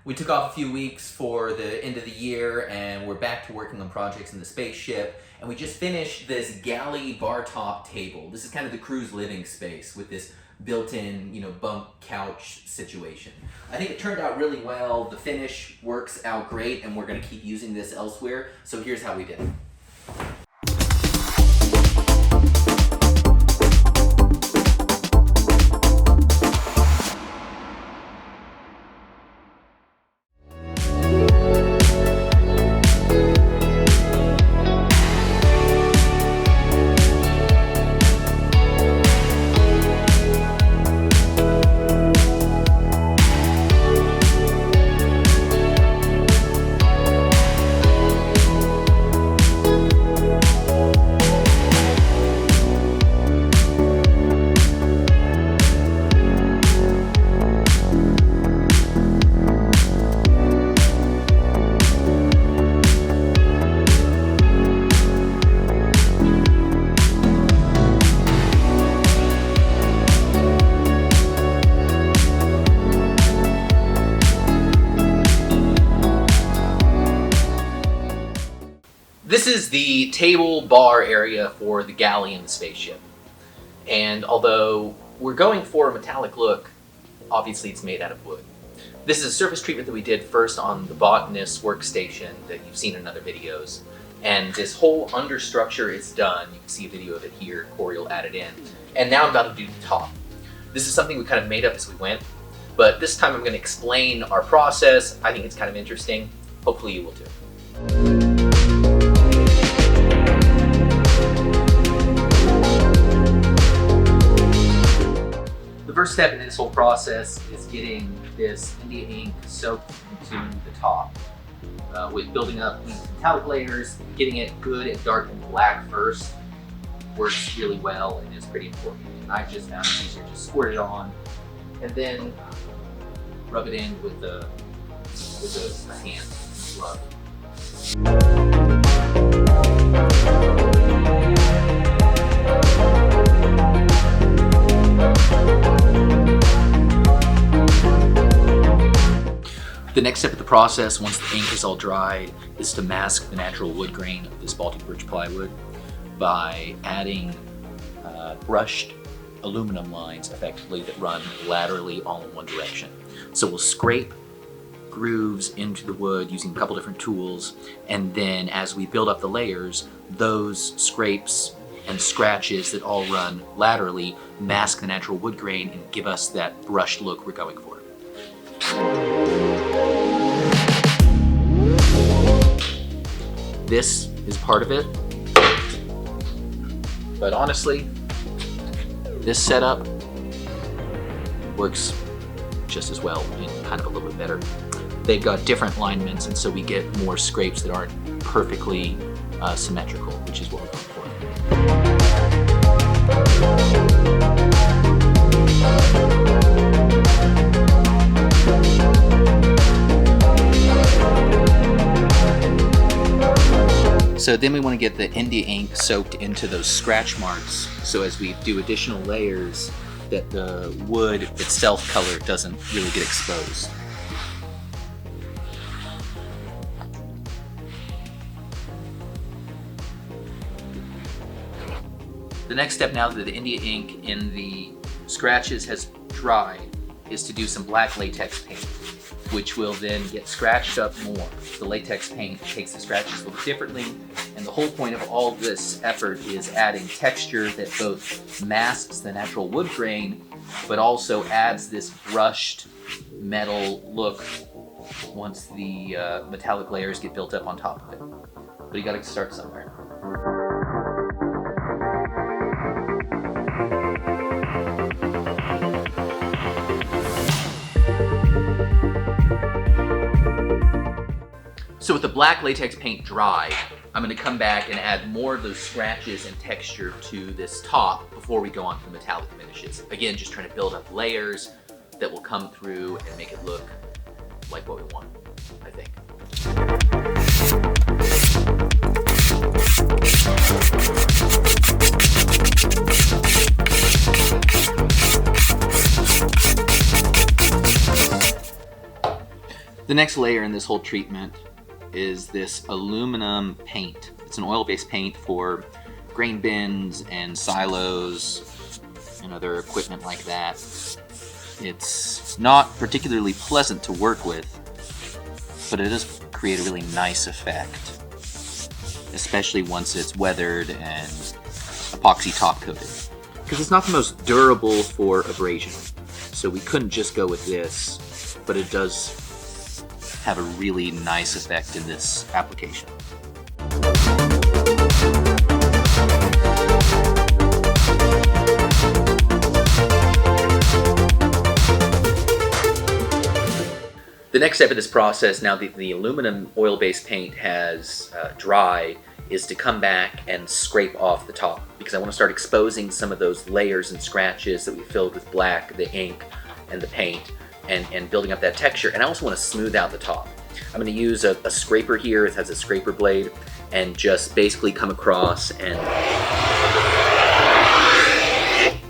We took off a few weeks for the end of the year and we're back to working on projects in the spaceship, and we just finished this galley bar top table. This is kind of the crew's living space with this built-in, bunk couch situation. I think it turned out really well. The finish works out great and we're going to keep using this elsewhere. So here's how we did it. This is the table bar area for the galley in the spaceship. And although we're going for a metallic look, obviously it's made out of wood. This is a surface treatment that we did first on the botanist workstation that you've seen in other videos. And this whole understructure is done. You can see a video of it here, Corey will add it in. And now I'm about to do the top. This is something we kind of made up as we went, but this time I'm going to explain our process. I think it's kind of interesting. Hopefully you will too. The first step in this whole process is getting this India ink soaked into the top with building up these metallic layers. Getting it good and dark and black first works really well and is pretty important. And I just found it easier to squirt it on and then rub it in with a hand glove. The next step of the process, once the ink is all dried, is to mask the natural wood grain of this Baltic birch plywood by adding brushed aluminum lines effectively that run laterally all in one direction. So we'll scrape grooves into the wood using a couple different tools, and then as we build up the layers, those scrapes and scratches that all run laterally mask the natural wood grain and give us that brushed look we're going for. This is part of it, but honestly, this setup works just as well and kind of a little bit better. They've got different alignments, and so we get more scrapes that aren't perfectly symmetrical, which is what we're going for. So then we want to get the India ink soaked into those scratch marks, so as we do additional layers that the wood itself color doesn't really get exposed. The next step, now that the India ink in the scratches has dried, is to do some black latex paint, which will then get scratched up more. The latex paint takes the scratches a little differently, and the whole point of all this effort is adding texture that both masks the natural wood grain, but also adds this brushed metal look once the metallic layers get built up on top of it. But you gotta start somewhere. So with the black latex paint dry, I'm going to come back and add more of those scratches and texture to this top before we go on to the metallic finishes. Again, just trying to build up layers that will come through and make it look like what we want, I think. The next layer in this whole treatment is this aluminum paint. It's an oil-based paint for grain bins and silos and other equipment like that. It's not particularly pleasant to work with, but it does create a really nice effect, especially once it's weathered and epoxy top coated. Because it's not the most durable for abrasion, so we couldn't just go with this, but it does have a really nice effect in this application. The next step of this process, now the aluminum oil-based paint has dry, is to come back and scrape off the top, because I want to start exposing some of those layers and scratches that we filled with black, the ink, and the paint, and building up that texture. And I also want to smooth out the top. I'm going to use a scraper here. It has a scraper blade, and just basically come across and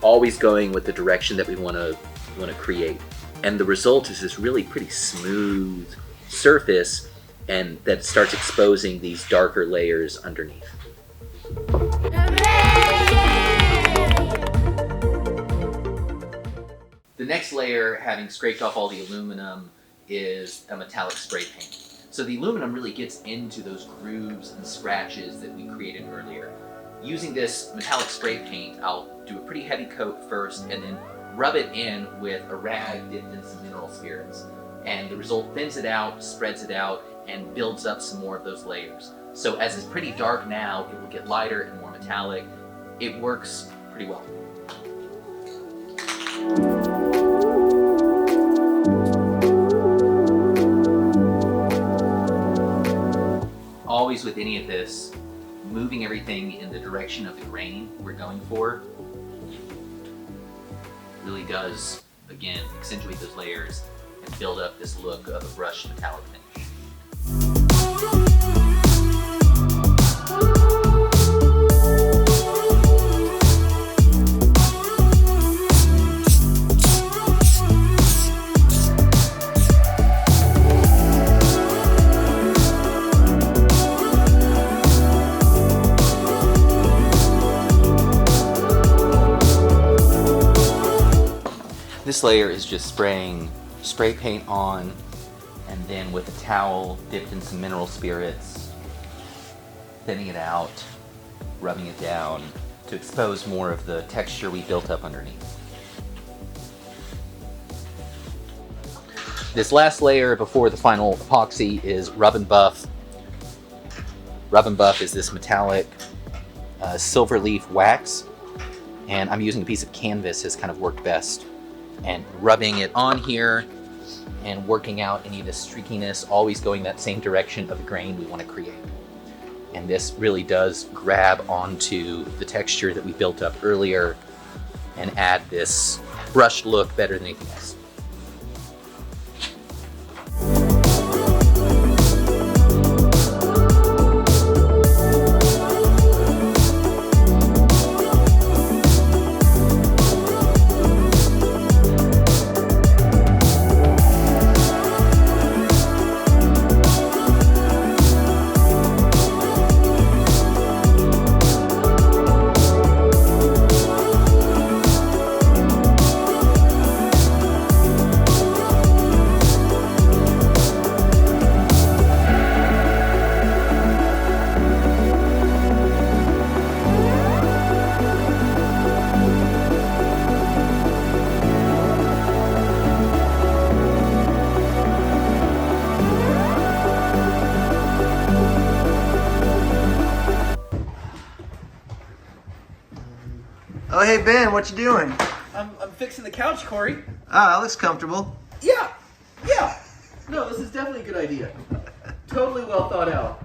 always going with the direction that we want to create. And the result is this really pretty smooth surface, and that starts exposing these darker layers underneath. The next layer, having scraped off all the aluminum, is a metallic spray paint. So the aluminum really gets into those grooves and scratches that we created earlier. Using this metallic spray paint, I'll do a pretty heavy coat first and then rub it in with a rag dipped in some mineral spirits. And the result thins it out, spreads it out, and builds up some more of those layers. So as it's pretty dark now, it will get lighter and more metallic. It works pretty well. Always with any of this, moving everything in the direction of the grain we're going for really does, again, accentuate those layers and build up this look of a brushed metallic finish. This layer is just spraying spray paint on, and then with a towel dipped in some mineral spirits, thinning it out, rubbing it down to expose more of the texture we built up underneath. This last layer before the final epoxy is Rub and Buff. Rub and Buff is this metallic silver leaf wax, and I'm using a piece of canvas has kind of worked best. And rubbing it on here and working out any of the streakiness, always going that same direction of the grain we want to create. And this really does grab onto the texture that we built up earlier and add this brushed look better than anything else. Oh, hey Ben, what you doing? I'm fixing the couch, Corey. Ah, that looks comfortable. Yeah. No, this is definitely a good idea. Totally well thought out.